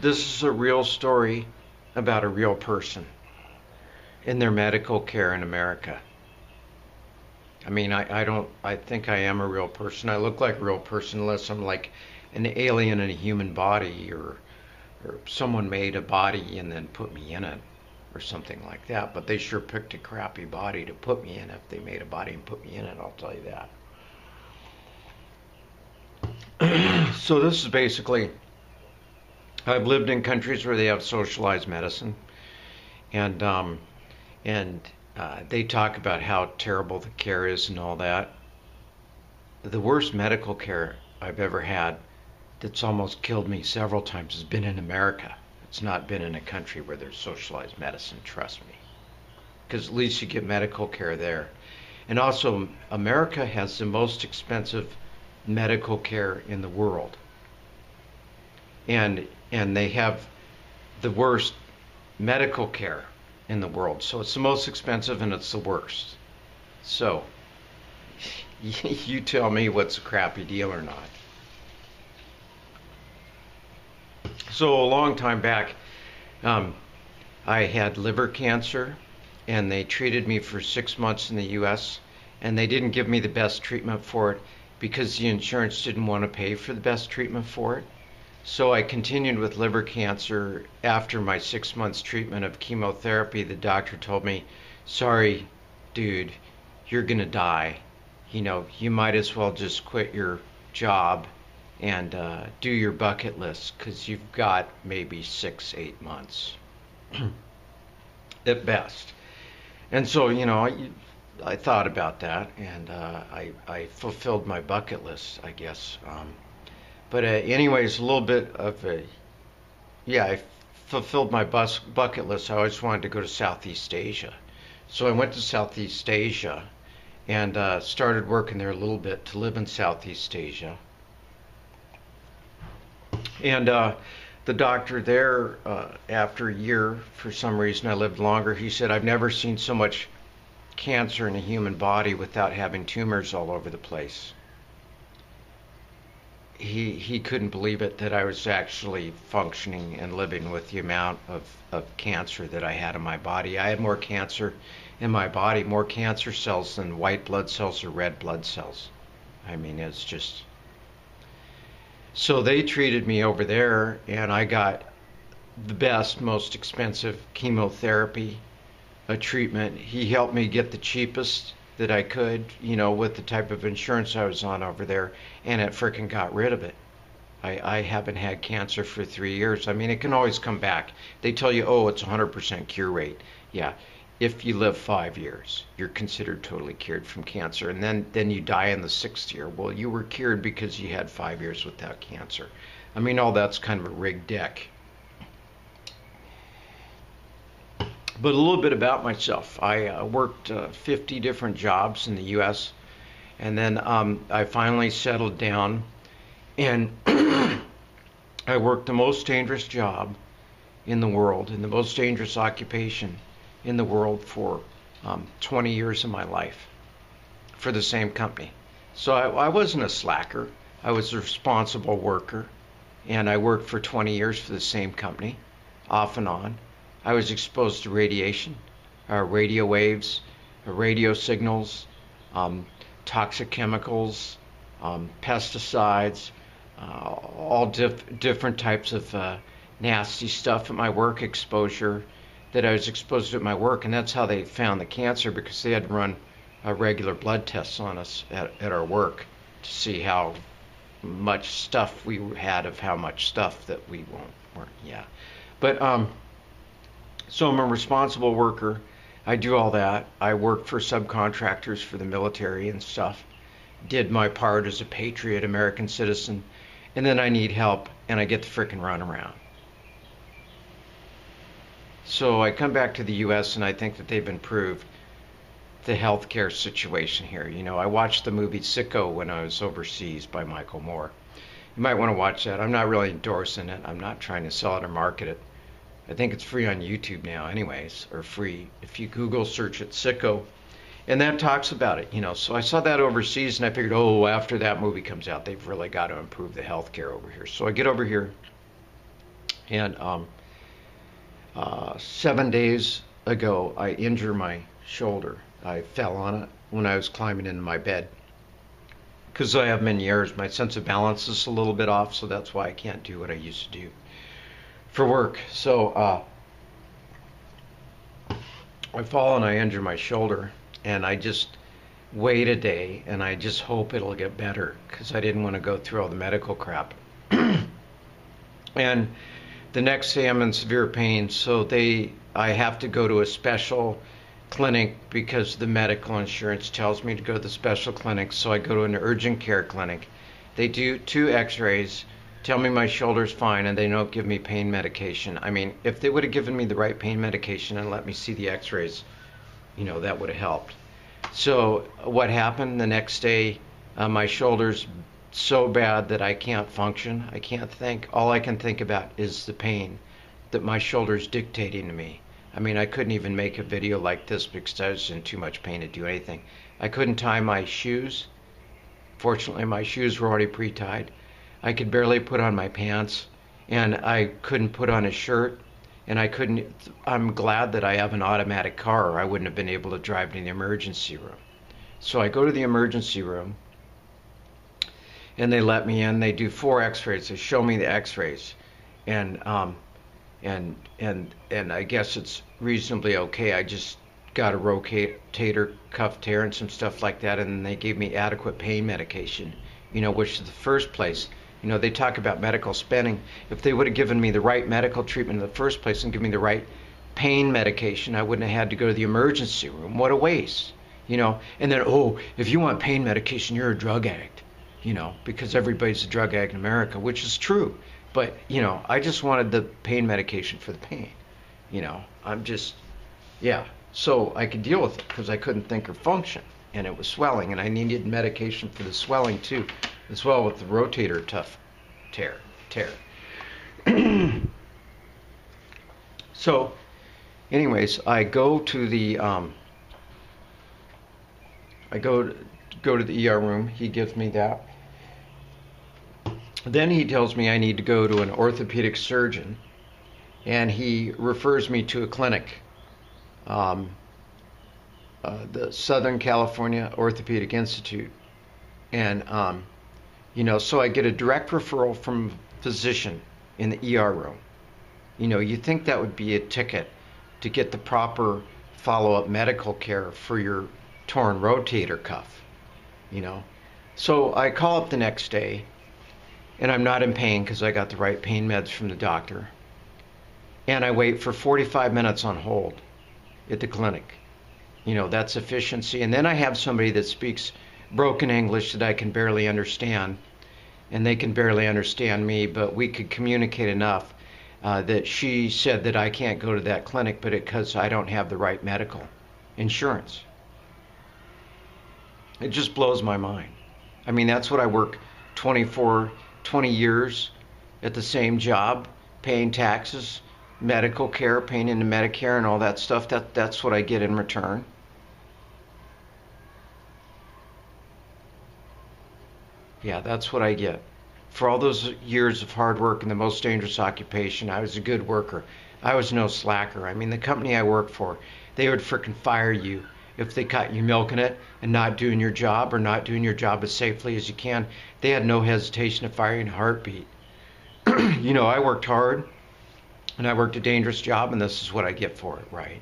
This is a real story about a real person in their medical care in America. I mean, I think I am a real person. I look like a real person unless I'm like an alien in a human body, or someone made a body and then put me in it or something like that. But they sure picked a crappy body to put me in if they made a body and put me in it, I'll tell you that. So this is basically, I've lived in countries where they have socialized medicine, and they talk about how terrible the care is and all that. The worst medical care I've ever had that's almost killed me several times has been in America. It's not been in a country where there's socialized medicine, trust me. Because at least you get medical care there. And also, America has the most expensive medical care in the world. And they have the worst medical care in the world. So it's the most expensive and it's the worst. So you tell me what's a crappy deal or not. So a long time back, I had liver cancer, and they treated me for 6 months in the U.S., and they didn't give me the best treatment for it because the insurance didn't want to pay for the best treatment for it. So I continued with liver cancer. After my 6 months treatment of chemotherapy, the doctor told me, sorry, dude, you're going to die. You might as well just quit your job and do your bucket list because you've got maybe 6, 8 months at best. And so, I thought about that, and I fulfilled my bucket list, I guess. But anyways, a little bit of I fulfilled my bucket list. I always wanted to go to Southeast Asia. So I went to Southeast Asia and started working there a little bit to live in Southeast Asia. And the doctor there, after a year, for some reason I lived longer, he said, I've never seen so much cancer in a human body without having tumors all over the place. He couldn't believe it that I was actually functioning and living with the amount of cancer that I had in my body. I had more cancer in my body, more cancer cells than white blood cells or red blood cells. I mean, it's just... So they treated me over there, and I got the best, most expensive chemotherapy treatment. He helped me get the cheapest that I could, with the type of insurance I was on over there, and it frickin' got rid of it. I haven't had cancer for 3 years. I mean, it can always come back. They tell you, oh, it's 100% cure rate. Yeah, if you live 5 years, you're considered totally cured from cancer, and then you die in the 6th year. Well, you were cured because you had 5 years without cancer. I mean, all that's kind of a rigged deck. But a little bit about myself. I worked 50 different jobs in the U.S., and then I finally settled down, and I worked the most dangerous job in the world, in the most dangerous occupation in the world for 20 years of my life for the same company. So I wasn't a slacker. I was a responsible worker, and I worked for 20 years for the same company, off and on. I was exposed to radiation, radio waves, radio signals, toxic chemicals, pesticides, all different types of nasty stuff at my work exposure that I was exposed to at my work. And that's how they found the cancer, because they had to run regular blood tests on us at our work to see how much stuff we had of how much stuff that we weren't. Yeah. But so I'm a responsible worker. I do all that. I work for subcontractors for the military and stuff. Did my part as a patriot, American citizen. And then I need help, and I get to frickin' run around. So I come back to the U.S., and I think that they've improved the healthcare situation here. I watched the movie Sicko when I was overseas by Michael Moore. You might want to watch that. I'm not really endorsing it. I'm not trying to sell it or market it. I think it's free on YouTube now anyways, or free. If you Google search it, Sicko, and that talks about it, So I saw that overseas, and I figured, after that movie comes out, they've really got to improve the healthcare over here. So I get over here, And 7 days ago, I injured my shoulder. I fell on it when I was climbing into my bed. Because I have many years, my sense of balance is a little bit off, so that's why I can't do what I used to do for work. So I fall and I injure my shoulder, and I just wait a day, and I just hope it'll get better because I didn't want to go through all the medical crap. And the next day I'm in severe pain, so I have to go to a special clinic because the medical insurance tells me to go to the special clinic. So I go to an urgent care clinic. They do 2 x-rays, tell me my shoulder's fine, and they don't give me pain medication. I mean, if they would have given me the right pain medication and let me see the x-rays, that would have helped. So what happened the next day, my shoulder's so bad that I can't function. I can't think. All I can think about is the pain that my shoulder's dictating to me. I mean, I couldn't even make a video like this because I was in too much pain to do anything. I couldn't tie my shoes. Fortunately, my shoes were already pre-tied. I could barely put on my pants, and I couldn't put on a shirt, and I'm glad that I have an automatic car, or I wouldn't have been able to drive to the emergency room. So I go to the emergency room, and they let me in. They do 4 x-rays. They show me the x-rays, and I guess it's reasonably okay. I just got a rotator cuff tear and some stuff like that, and then they gave me adequate pain medication, which is the first place. They talk about medical spending. If they would have given me the right medical treatment in the first place and given me the right pain medication, I wouldn't have had to go to the emergency room. What a waste, And then, if you want pain medication, you're a drug addict, because everybody's a drug addict in America, which is true. But, I just wanted the pain medication for the pain. I'm just, so I could deal with it because I couldn't think or function. And it was swelling, and I needed medication for the swelling too, as well with the rotator cuff tear. So, anyways, I go to the ER room. He gives me that. Then he tells me I need to go to an orthopedic surgeon, and he refers me to a clinic, the Southern California Orthopedic Institute. And, so I get a direct referral from a physician in the ER room. You think that would be a ticket to get the proper follow-up medical care for your torn rotator cuff, So I call up the next day, and I'm not in pain because I got the right pain meds from the doctor. And I wait for 45 minutes on hold at the clinic. That's efficiency. And then I have somebody that speaks broken English that I can barely understand, and they can barely understand me, but we could communicate enough that she said that I can't go to that clinic because I don't have the right medical insurance. It just blows my mind. I mean, that's what I work 20 years at the same job, paying taxes, medical care, paying into Medicare and all that stuff. That's what I get in return. Yeah, that's what I get. For all those years of hard work in the most dangerous occupation, I was a good worker. I was no slacker. I mean, the company I worked for, they would frickin' fire you if they caught you milking it and not doing your job or not doing your job as safely as you can. They had no hesitation to fire you in a heartbeat. I worked hard, and I worked a dangerous job, and this is what I get for it, right?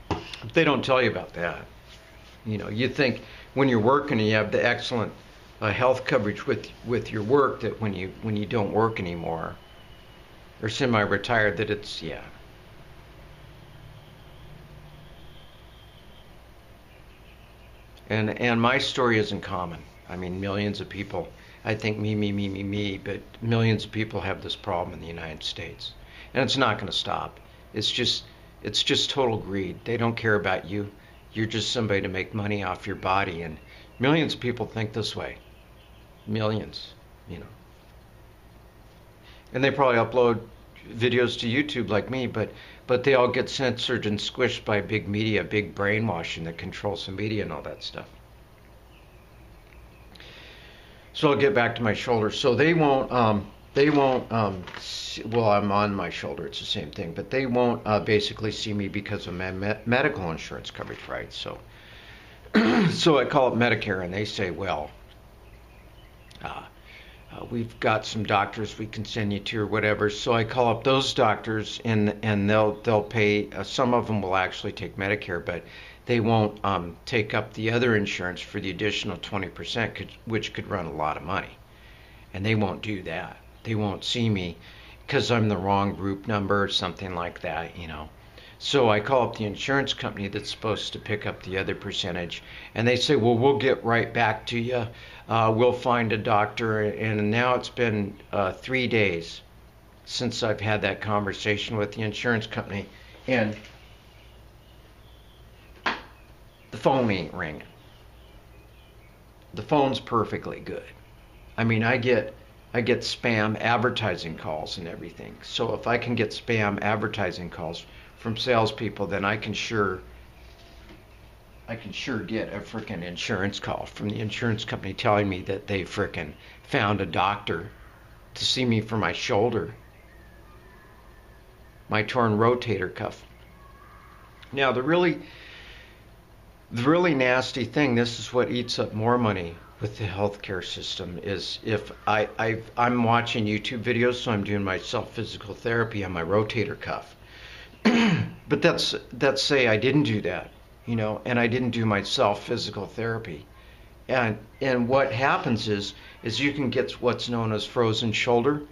But they don't tell you about that. You think when you're working and you have the excellent health coverage with your work, that when you don't work anymore or semi-retired, that it's, And my story isn't common. I mean, millions of people, I think me, but millions of people have this problem in the United States. And it's not going to stop. It's just total greed. They don't care about you. You're just somebody to make money off your body. And millions of people think this way. Millions, And they probably upload videos to YouTube like me, but they all get censored and squished by big media, big brainwashing that controls the media and all that stuff. So I'll get back to my shoulder. So they won't They won't, well, I'm on my shoulder, it's the same thing, but they won't basically see me because of my medical insurance coverage, right? So, so I call it Medicare, and they say, well, uh, we've got some doctors we can send you to or whatever. So I call up those doctors, and they'll pay. Some of them will actually take Medicare, but they won't take up the other insurance for the additional 20%, which could run a lot of money. And they won't do that. They won't see me because I'm the wrong group number or something like that, you know. So I call up the insurance company that's supposed to pick up the other percentage, and they say, well, we'll get right back to you. We'll find a doctor. And now it's been 3 days since I've had that conversation with the insurance company, and the phone ain't ringing. The phone's perfectly good. I mean, I get spam advertising calls and everything. So if I can get spam advertising calls from salespeople, then I can sure get a frickin' insurance call from the insurance company telling me that they frickin' found a doctor to see me for my shoulder, my torn rotator cuff. Now the really nasty thing, this is what eats up more money with the healthcare system, is if I'm watching YouTube videos, so I'm doing my self-physical therapy on my rotator cuff. But that's say I didn't do that, you know, and I didn't do my self-physical therapy. And what happens is you can get what's known as frozen shoulder.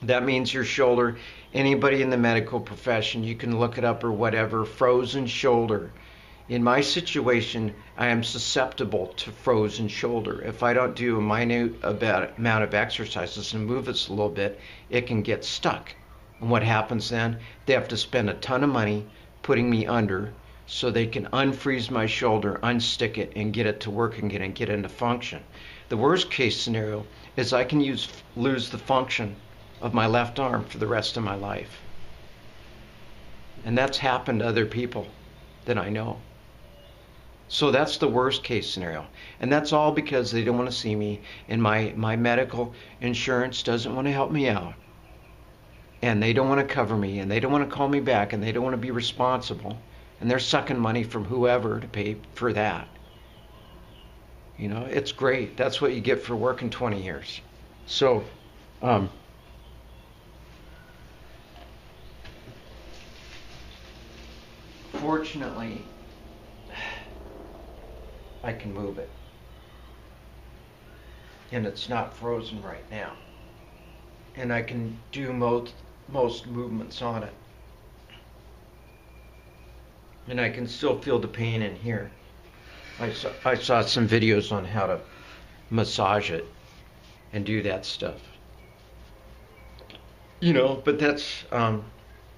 That means your shoulder, anybody in the medical profession, you can look it up or whatever, frozen shoulder. In my situation, I am susceptible to frozen shoulder. If I don't do a minute amount of exercises and move it a little bit, it can get stuck. And what happens then? They have to spend a ton of money putting me under so they can unfreeze my shoulder, unstick it, and get it to work again and get into function. The worst case scenario is I can lose the function of my left arm for the rest of my life. And that's happened to other people that I know. So that's the worst case scenario. And that's all because they don't want to see me, and my medical insurance doesn't want to help me out. And they don't want to cover me, and they don't want to call me back, and they don't want to be responsible. And they're sucking money from whoever to pay for that. You know, it's great. That's what you get for working 20 years. So, fortunately, I can move it. And it's not frozen right now. And I can do most movements on it. And I can still feel the pain in here. I saw some videos on how to massage it and do that stuff. You know, but that's,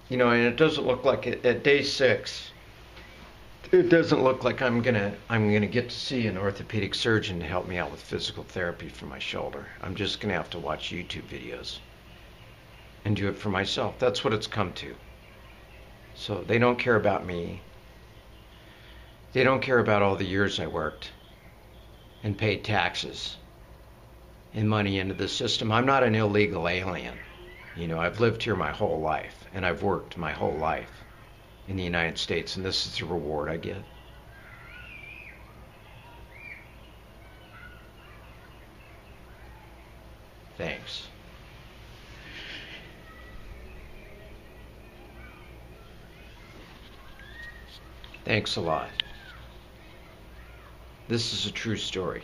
you know, and it doesn't look like it, at day 6, it doesn't look like I'm gonna get to see an orthopedic surgeon to help me out with physical therapy for my shoulder. I'm just gonna have to watch YouTube videos and do it for myself. That's what it's come to. So they don't care about me. They don't care about all the years I worked and paid taxes and money into the system. I'm not an illegal alien. You know, I've lived here my whole life, and I've worked my whole life in the United States, and this is the reward I get. Thanks. Thanks a lot. This is a true story.